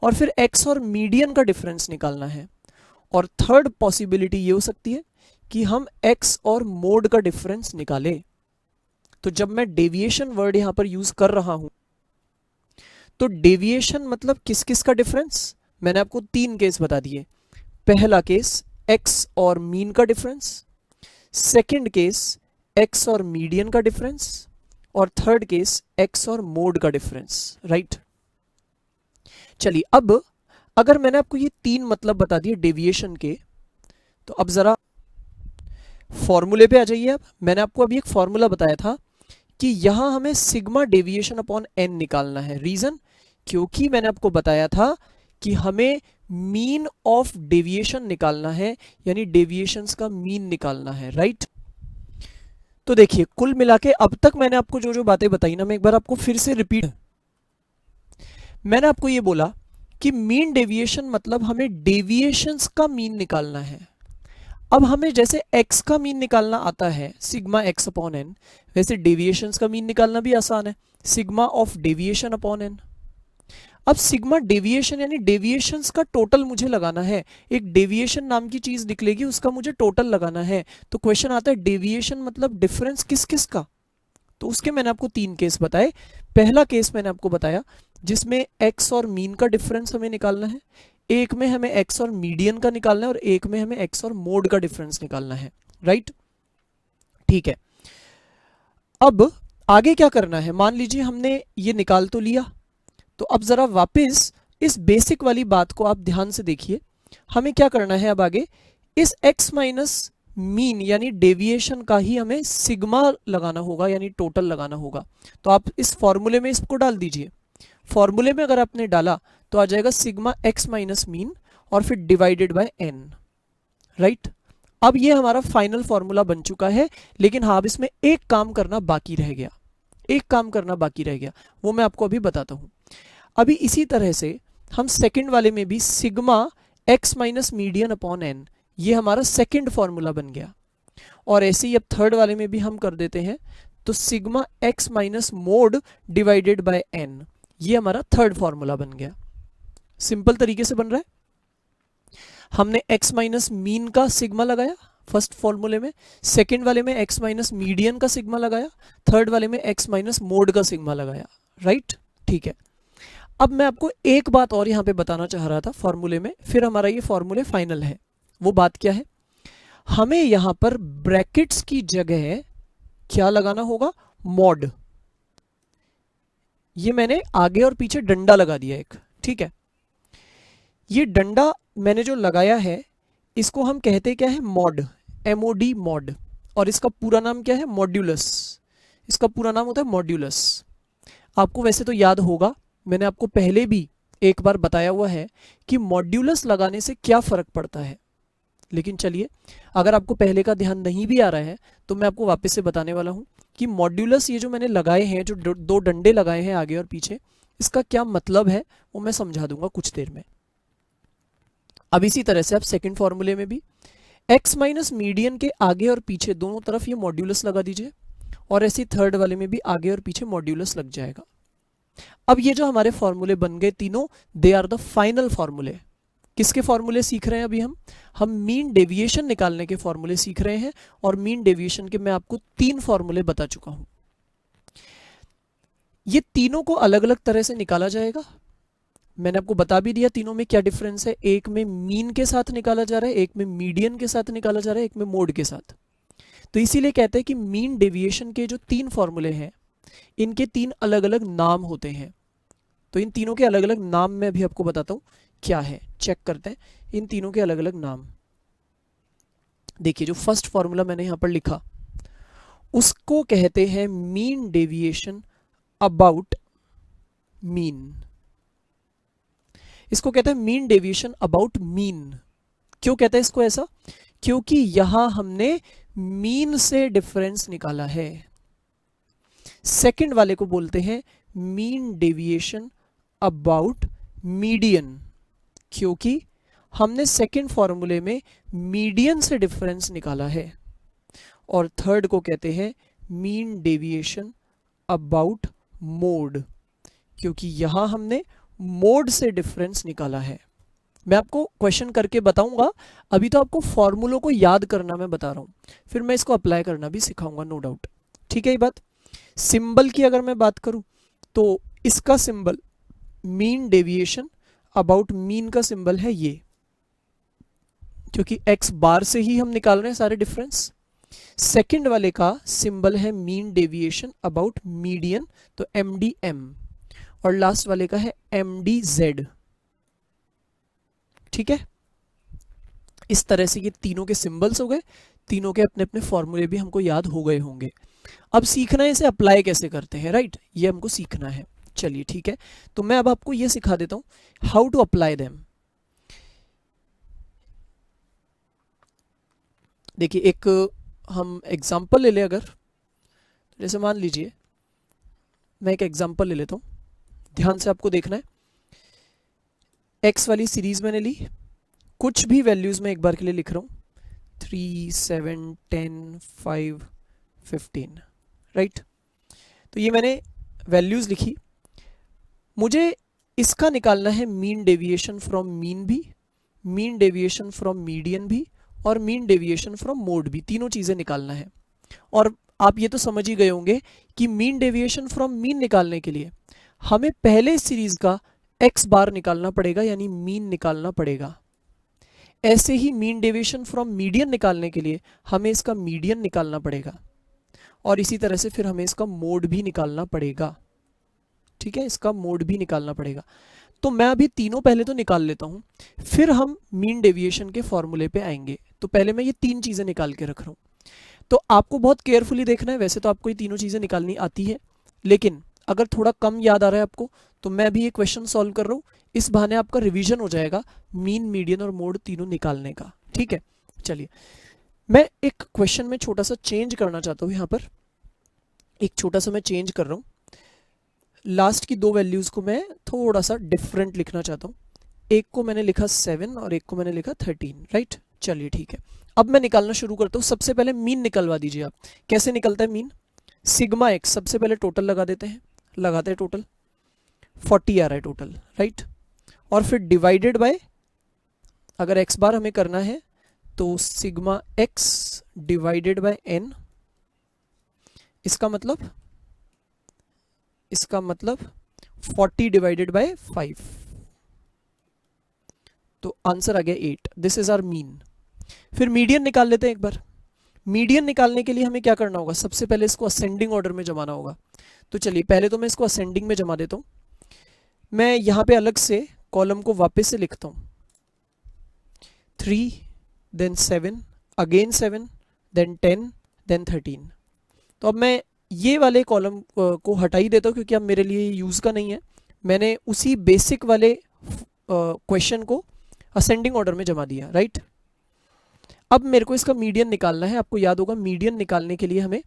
और फिर x और मीडियन का डिफरेंस निकालना है। और थर्ड पॉसिबिलिटी ये हो सकती है कि हम x और मोड का डिफरेंस निकालें। तो जब मैं डेविएशन वर्ड यहां पर यूज कर रहा हूं, तो डेविएशन मतलब किस किस का डिफरेंस, मैंने आपको 3 केस बता दिए। पहला केस x और मीन का डिफरेंस, सेकंड केस x और मीडियन का डिफरेंस, और थर्ड केस x और मोड का डिफरेंस, राइट। चलिए, अब अगर मैंने आपको ये 3 मतलब बता दिए डेविएशन के, तो अब जरा फॉर्मूले पे आ जाइए। अब मैंने आपको अभी एक फॉर्मूला बताया था कि यहां हमें सिग्मा डेविएशन अपॉन n निकालना है। रीजन, क्योंकि मैंने आपको बताया था कि हमें मीन ऑफ डेविएशन निकालना है, यानी डेविएशंस का मीन निकालना है, राइट। तो देखिए, कुल मिला के अब तक मैंने आपको जो जो बातें बताई ना, मैं एक बार आपको फिर से रिपीट, मैंने आपको ये बोला कि मीन डेविएशन मतलब हमें डेविएशंस का मीन निकालना है। अब हमें जैसे x का मीन निकालना आता है सिग्मा x अपॉन एन, वैसे डेविएशंस का मीन निकालना भी आसान है, sigma of deviation upon N. अब सिग्मा डेविएशन यानी डेविएशंस का टोटल मुझे लगाना है, एक डेविएशन नाम की चीज निकलेगी, उसका मुझे टोटल लगाना है। तो क्वेश्चन आता है डेविएशन मतलब डिफरेंस किस किस का, तो उसके मैंने आपको 3 केस बताए। पहला केस मैंने आपको बताया जिसमें x और मीन का डिफरेंस हमें निकालना है, एक में हमें x और मीडियन का निकालना है, और एक में हमें x और मोड का डिफरेंस निकालना है, राइट। ठीक है, अब आगे क्या करना है, मान लीजिए हमने ये निकाल तो लिया, तो अब जरा वापस इस बेसिक वाली बात को आप ध्यान से देखिए। हमें क्या करना है अब आगे, इस x माइनस मीन यानी डेविएशन का ही हमें सिग्मा लगाना होगा, यानी टोटल लगाना होगा। तो आप इस फॉर्मूले में इसको डाल दीजिए। फॉर्मूले में अगर आपने डाला तो आ जाएगा सिग्मा x माइनस मीन और फिर डिवाइडेड बाय n, राइट। अब ये हमारा फाइनल फॉर्मूला बन चुका है, लेकिन हाँ, अब इसमें एक काम करना बाकी रह गया, एक काम करना बाकी रह गया, वो मैं आपको अभी बताता हूं। अभी इसी तरह से हम सेकंड वाले में भी sigma x minus median upon n, ये हमारा सेकंड फॉर्मूला बन गया। और ऐसे ही अब थर्ड वाले में भी हम कर देते हैं, तो sigma x minus mode divided by n, ये हमारा थर्ड फॉर्मूला बन गया। सिंपल तरीके से बन रहा है। हमने x माइनस मीन का सिग्मा लगाया फर्स्ट फॉर्मूले में, सेकंड वाले में x माइनस मीडियन का सिग्मा लगाया, थर्ड वाले में x माइनस मोड का सिग्मा लगाया, राइट। ठीक है, अब मैं आपको एक बात और यहां पे बताना चाह रहा था फॉर्मूले में, फिर हमारा ये फॉर्मूले फाइनल है। वो बात क्या है, हमें यहां पर ब्रैकेट्स की जगह क्या लगाना होगा, मॉड। ये मैंने आगे और पीछे डंडा लगा दिया एक, ठीक है। ये डंडा मैंने जो लगाया है इसको हम कहते क्या है, मॉड, MOD मॉड। और इसका पूरा नाम क्या है, मॉड्यूलस। इसका पूरा नाम होता है मॉड्यूलस। आपको वैसे तो याद होगा, मैंने आपको पहले भी एक बार बताया हुआ है कि मॉड्यूलस लगाने से क्या फर्क पड़ता है। लेकिन चलिए, अगर आपको पहले का ध्यान नहीं भी आ रहा है तो मैं आपको वापस से बताने वाला हूं कि मॉड्यूलस, ये जो मैंने लगाए हैं, जो दो डंडे लगाए हैं आगे और पीछे, इसका क्या मतलब है वो मैं समझा दूंगा कुछ देर में। अब इसी तरह से आप सेकंड फॉर्मूले में भी x माइनस मीडियन के आगे और पीछे दोनों तरफ ये मॉड्यूलस लगा दीजिए, और ऐसे थर्ड वाले में भी आगे और पीछे मॉड्यूलस लग जाएगा। अब ये जो हमारे फॉर्मूले बन गए तीनों, दे आर द फाइनल फॉर्मूले। किसके फॉर्मूले सीख रहे हैं अभी हम मीन डेविएशन निकालने के फॉर्मूले सीख रहे हैं, और मीन डेविएशन के मैं आपको 3 फॉर्मूले बता चुका हूं। ये तीनों को अलग अलग तरह से निकाला जाएगा, मैंने आपको बता भी दिया तीनों में क्या डिफरेंस है। एक में मीन के साथ निकाला जा रहा है, एक में मीडियन के साथ निकाला जा रहा है, एक में मोड के साथ। तो इसीलिए कहते हैं कि मीन डेविएशन के जो 3 फॉर्मूले हैं, इनके 3 अलग अलग नाम होते हैं। तो इन तीनों के अलग अलग नाम मैं भी आपको बताता हूं क्या है, चेक करते हैं इन तीनों के अलग अलग नाम। देखिए, जो फर्स्ट फॉर्मूला मैंने यहां पर लिखा उसको कहते हैं मीन डेविएशन अबाउट मीन। इसको कहते हैं मीन डेविएशन अबाउट मीन। क्यों कहते हैं इसको ऐसा? क्योंकि यहां हमने मीन से डिफरेंस निकाला है। सेकंड वाले को बोलते हैं मीन डेविएशन अबाउट मीडियन, क्योंकि हमने सेकंड फॉर्मूले में मीडियन से डिफरेंस निकाला है। और थर्ड को कहते हैं मीन डेविएशन अबाउट मोड, क्योंकि यहां हमने मोड से डिफरेंस निकाला है। मैं आपको क्वेश्चन करके बताऊंगा, अभी तो आपको फॉर्मूलों को याद करना मैं बता रहा हूं, फिर मैं इसको अप्लाई करना भी सिखाऊंगा, नो डाउट। ठीक है ये बात। सिंबल की अगर मैं बात करूं तो इसका symbol mean deviation about mean का सिंबल है ये, क्योंकि एक्स बार से ही हम निकाल रहे हैं सारे डिफरेंस। सेकंड वाले का सिंबल है मीन डेविएशन अबाउट मीडियन, तो MDM। और लास्ट वाले का है MDZ। ठीक है, इस तरह से ये तीनों के सिंबल्स हो गए, तीनों के अपने अपने फॉर्मूले भी हमको याद हो गए होंगे। अब सीखना है इसे अप्लाई कैसे करते हैं, राइट, ये हमको सीखना है। चलिए ठीक है, तो मैं अब आपको ये सिखा देता हूं हाउ टू अप्लाई देम। देखिए एक हम एग्जाम्पल ले लें, अगर जैसे मान लीजिए मैं एक एग्जाम्पल ले लेता हूँ, ध्यान से आपको देखना है। एक्स वाली सीरीज मैंने ली, कुछ भी वैल्यूज में एक बार के लिए लिख रहा हूँ, 3, 7, 10, 5, 15, राइट। तो ये मैंने वैल्यूज लिखी, मुझे इसका निकालना है मीन डेविएशन फ्रॉम मीन भी, मीन डेविएशन फ्रॉम मीडियन भी, और मीन डेविएशन फ्रॉम मोड भी, तीनों चीजें निकालना है। और आप ये तो समझ ही गए होंगे कि मीन डेविएशन फ्रॉम मीन निकालने के लिए हमें पहले सीरीज का एक्स बार निकालना पड़ेगा, यानी मीन निकालना पड़ेगा। ऐसे ही मीन डेविएशन फ्रॉम मीडियन निकालने के लिए हमें इसका मीडियन निकालना पड़ेगा, और इसी तरह से फिर हमें इसका मोड भी निकालना पड़ेगा। ठीक है, इसका मोड भी निकालना पड़ेगा। तो मैं अभी तीनों पहले तो निकाल लेता हूं, फिर हम मीन डेविएशन के फॉर्मूले पे आएंगे। तो पहले मैं ये तीन चीजें निकाल के रख रहा हूं, तो आपको बहुत केयरफुली देखना है। वैसे तो आपको ये तीनों चीजें निकालनी आती है, लेकिन अगर थोड़ा कम याद आ रहा है आपको, तो मैं भी ये क्वेश्चन सॉल्व कर रहा हूँ, इस बहाने आपका रिवीजन हो जाएगा मीन, मीडियन और मोड तीनों निकालने का। ठीक है, चलिए मैं एक क्वेश्चन में छोटा सा चेंज करना चाहता हूँ। यहाँ पर एक छोटा सा मैं चेंज कर रहा हूँ, लास्ट की दो वैल्यूज को मैं थोड़ा सा डिफरेंट लिखना चाहता हूँ। एक को मैंने लिखा 7 और एक को मैंने लिखा 13, राइट। चलिए ठीक है, अब मैं निकालना शुरू करता हूँ। सबसे पहले मीन निकलवा दीजिए आप। कैसे निकलता है मीन? सिग्मा एक्स, सबसे पहले टोटल लगा देते हैं, लगाते हैं टोटल, 40 आ रहा है टोटल, राइट। और फिर डिवाइडेड बाय, अगर एक्स बार हमें करना है तो sigma x divided by N. इसका मतलब 40 डिवाइडेड बाय 5, तो आंसर आ गया 8। This is our mean. फिर मीडियन निकाल लेते हैं एक बार। मीडियन निकालने के लिए हमें क्या करना होगा? सबसे पहले इसको असेंडिंग ऑर्डर में जमाना होगा। तो चलिए पहले तो मैं इसको असेंडिंग में जमा देता हूँ। मैं यहाँ पे अलग से कॉलम को वापस से लिखता हूँ, 3 देन 7 अगेन 7 देन 10 देन 13। तो अब मैं ये वाले कॉलम को हटा ही देता हूँ, क्योंकि अब मेरे लिए यूज़ का नहीं है। मैंने उसी बेसिक वाले क्वेश्चन को असेंडिंग ऑर्डर में जमा दिया, राइट। अब मेरे को इसका मीडियन निकालना है। आपको याद होगा मीडियन निकालने के लिए हमें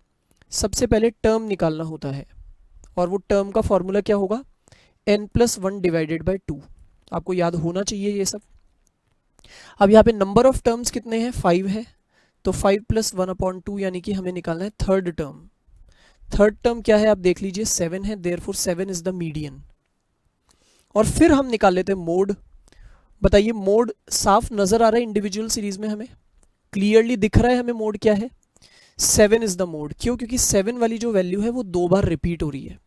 सबसे पहले टर्म निकालना होता है, और वो टर्म का फॉर्मूला क्या होगा? n+1 divided by 2। आपको याद होना चाहिए ये सब। अब यहाँ पे नंबर ऑफ टर्म्स कितने हैं? 5 है, तो 5 + 1/2, यानी कि हमें निकालना है थर्ड टर्म। थर्ड टर्म क्या है आप देख लीजिए, 7 है, देयरफॉर 7 इज द मीडियन। और फिर हम निकाल लेते हैं मोड। बताइए मोड साफ नजर आ रहा है इंडिविजुअल सीरीज में? हमें क्लियरली दिख रहा है हमें मोड क्या है? 7 इज द मोड। क्यों? क्योंकि 7 वाली जो वैल्यू है वो 2 बार रिपीट हो रही है,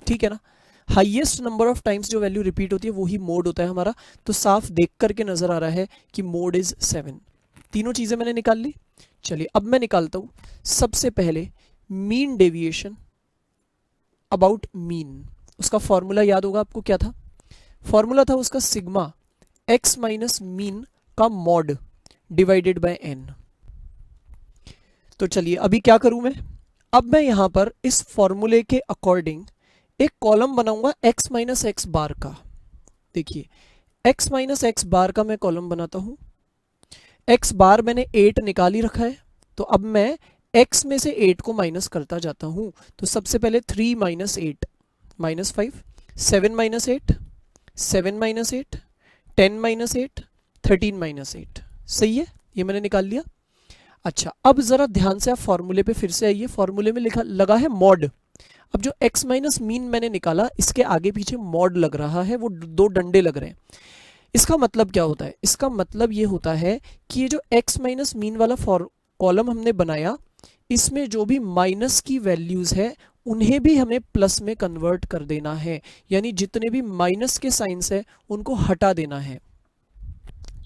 ठीक है ना। हाईएस्ट नंबर ऑफ टाइम्स जो वैल्यू रिपीट होती है वही मोड होता है हमारा। तो साफ देख करके नजर आ रहा है कि मोड इज 7। तीनों चीजें मैंने निकाल ली। चलिए अब मैं निकालता हूं सबसे पहले मीन डेविएशन अबाउट मीन। उसका फॉर्मूला याद होगा आपको, क्या था? फॉर्मूला था उसका सिग्मा एक्स माइनस मीन का मॉड डिवाइडेड बाय एन। तो चलिए अभी क्या करूं मैं, अब मैं यहां पर इस फॉर्मूले के अकॉर्डिंग एक कॉलम बनाऊंगा x माइनस एक्स बार का। देखिए x माइनस एक्स बार का मैं कॉलम बनाता हूं। x बार मैंने 8 निकाल ही रखा है, तो अब मैं x में से 8 को माइनस करता जाता हूं। तो सबसे पहले 3 minus 8 minus 5, 7 minus 8 7 minus 8, 10 minus 8, 13 minus 8। सही है, ये मैंने निकाल लिया। अच्छा, अब जरा ध्यान से आप फॉर्मूले पे फिर से आइए। फॉर्मूले में लिखा लगा है मॉड। अब जो x माइनस मीन मैंने निकाला, इसके आगे पीछे मॉड लग रहा है, वो दो डंडे लग रहे हैं। इसका मतलब क्या होता है? इसका मतलब ये होता है कि ये जो x माइनस मीन वाला कॉलम हमने बनाया, इसमें जो भी माइनस की वैल्यूज है उन्हें भी हमें प्लस में कन्वर्ट कर देना है, यानी जितने भी माइनस के साइंस है उनको हटा देना है।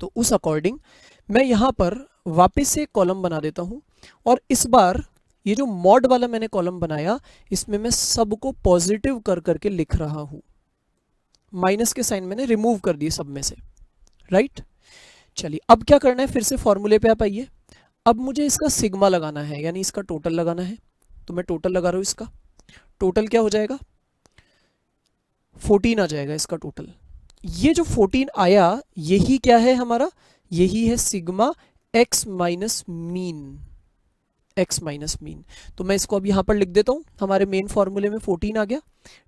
तो उस अकॉर्डिंग मैं यहां पर वापस से एक कॉलम बना देता हूं, और इस बार ये जो मॉड वाला मैंने कॉलम बनाया, इसमें मैं सबको पॉजिटिव कर करके लिख रहा हूं। माइनस के साइन मैंने रिमूव कर दिए सब में से, राइट। चलिए अब क्या करना है, फिर से फॉर्मूले पे आप आइए। अब मुझे इसका सिग्मा लगाना है, यानी इसका टोटल लगाना है। तो मैं टोटल लगा रहा हूं। इसका टोटल क्या हो जाएगा? 14 आ जाएगा इसका टोटल। ये जो 14 आया, यही क्या है हमारा? यही है sigma x minus mean. x minus mean. तो मैं इसको अब यहां पर लिख देता हूं। हमारे मेन फॉर्मूले में 14 आ गया,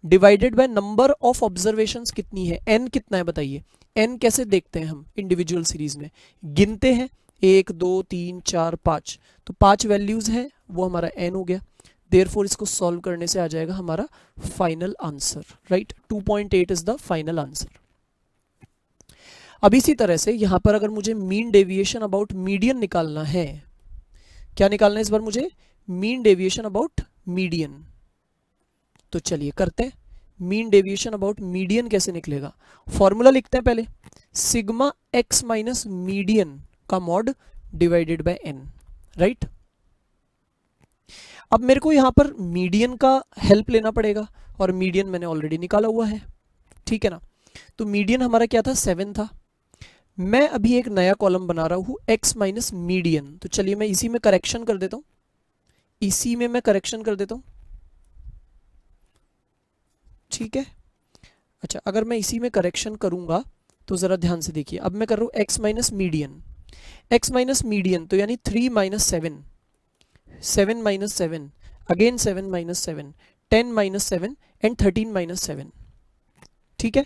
divided by number of observations कितनी है, n कितना है बताइए। n कैसे देखते हैं हम इंडिविजुअल सीरीज में? गिनते हैं, 1 2 3 4 5। तो 5 वैल्यूज है, वो हमारा n हो गया। देयरफॉर इसको सॉल्व करने से आ जाएगा हमारा final answer, right. 2.8 is the final answer. अब इसी तरह से यहां पर अगर मुझे मीन डेविएशन अबाउट मीडियन निकालना है, क्या निकालना है इस बार मुझे? Mean deviation about median. तो चलिए करते हैं। मीन डेविएशन अबाउट मीडियन कैसे निकलेगा? फॉर्मूला लिखते हैं पहले, सिग्मा एक्स माइनस मीडियन का mod divided by n, right. अब मेरे को यहां पर मीडियन का हेल्प लेना पड़ेगा, और मीडियन मैंने ऑलरेडी निकाला हुआ है, ठीक है ना। तो मीडियन हमारा क्या था? 7 था। मैं अभी एक नया कॉलम बना रहा हूं, x माइनस मीडियन। तो चलिए मैं इसी में करेक्शन कर देता हूं, इसी में मैं करेक्शन कर देता हूं, ठीक है। अच्छा, अगर मैं इसी में करेक्शन करूंगा तो जरा ध्यान से देखिए। अब मैं कर रहा हूं x minus median. x minus median तो यानी 3 minus 7, 7 minus 7, again 7 minus 7, 10 minus 7 and 13 minus 7, ठीक है।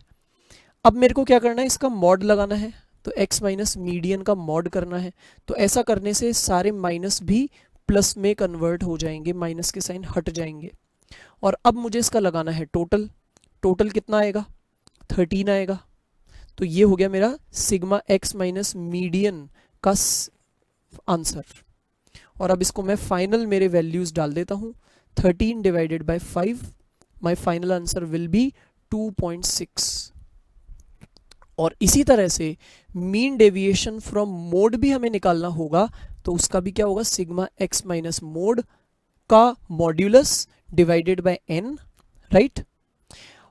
अब मेरे को क्या करना है? इसका मॉड लगाना है। तो x माइनस मीडियन का मॉड करना है। तो ऐसा करने से सारे माइनस भी प्लस में कन्वर्ट हो जाएंगे, माइनस के साइन हट जाएंगे। और अब मुझे इसका लगाना है टोटल। टोटल कितना आएगा? 13 आएगा। तो ये हो गया मेरा सिग्मा x माइनस मीडियन का आंसर। और अब इसको मैं फाइनल मेरे वैल्यूज डाल देता हूं। 13 divided by 5, my final answer will be 2.6। और इसी तरह से मीन डेविएशन फ्रॉम मोड भी हमें निकालना होगा। तो उसका भी क्या होगा? सिग्मा x माइनस मोड का modulus divided by n, right.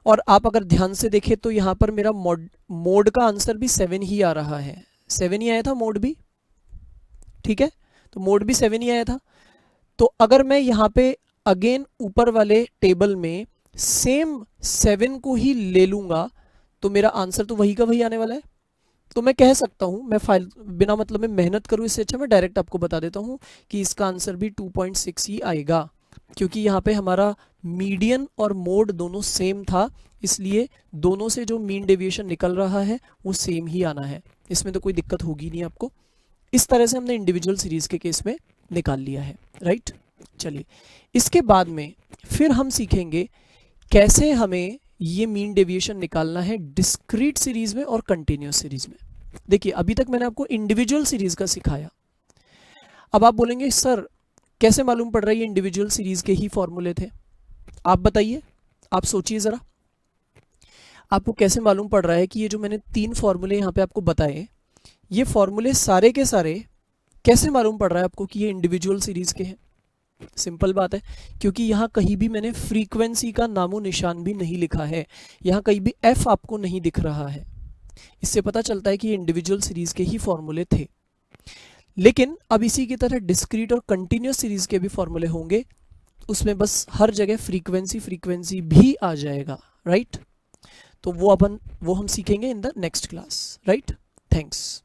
और आप अगर ध्यान से देखें तो यहां पर मेरा मोड का आंसर भी 7 ही आ रहा है। 7 ही आया था मोड भी, ठीक है। तो मोड भी 7 ही आया था। तो अगर मैं यहां पे अगेन ऊपर वाले टेबल में सेम 7 को ही ले लूंगा, तो मेरा आंसर तो वही का वही आने वाला है। तो मैं कह सकता हूं, मैं फाइल बिना मतलब में मेहनत करूं, इससे अच्छा मैं डायरेक्ट आपको बता देता हूं कि इसका आंसर भी 2.6 ही आएगा, क्योंकि यहाँ पे हमारा मीडियन और मोड दोनों सेम था, इसलिए दोनों से जो मीन डेविएशन निकल रहा है वो सेम ही आना है। इसमें तो कोई दिक्कत होगी नहीं आपको। इस तरह से हमने इंडिविजुअल सीरीज के केस में निकाल लिया है, राइट। चलिए इसके बाद में फिर हम सीखेंगे कैसे हमें ये मीन डेविएशन निकालना है डिस्क्रीट सीरीज में और कंटिन्यूअस सीरीज में। देखिए अभी तक मैंने आपको इंडिविजुअल सीरीज का सिखाया। अब आप बोलेंगे सर कैसे मालूम पड़ रहा है ये इंडिविजुअल सीरीज के ही फॉर्मूले थे? आप बताइए, आप सोचिए जरा, आपको कैसे मालूम पड़ रहा है कि ये जो मैंने 3 फॉर्मूले यहाँ पे आपको बताए, ये फॉर्मूले सारे के सारे कैसे मालूम पड़ रहा है आपको कि ये इंडिविजुअल सीरीज के हैं? सिंपल बात है, क्योंकि यहाँ कहीं भी मैंने फ्रीक्वेंसी का नामो निशान भी नहीं लिखा है, यहाँ कहीं भी f आपको नहीं दिख रहा है। इससे पता चलता है कि ये इंडिविजुअल सीरीज के ही फॉर्मूले थे। लेकिन अब इसी की तरह डिस्क्रीट और कंटिन्यूअस सीरीज के भी फॉर्मूले होंगे, उसमें बस हर जगह फ्रीक्वेंसी भी आ जाएगा, राइट। तो वो हम सीखेंगे in the next class, right. Thanks.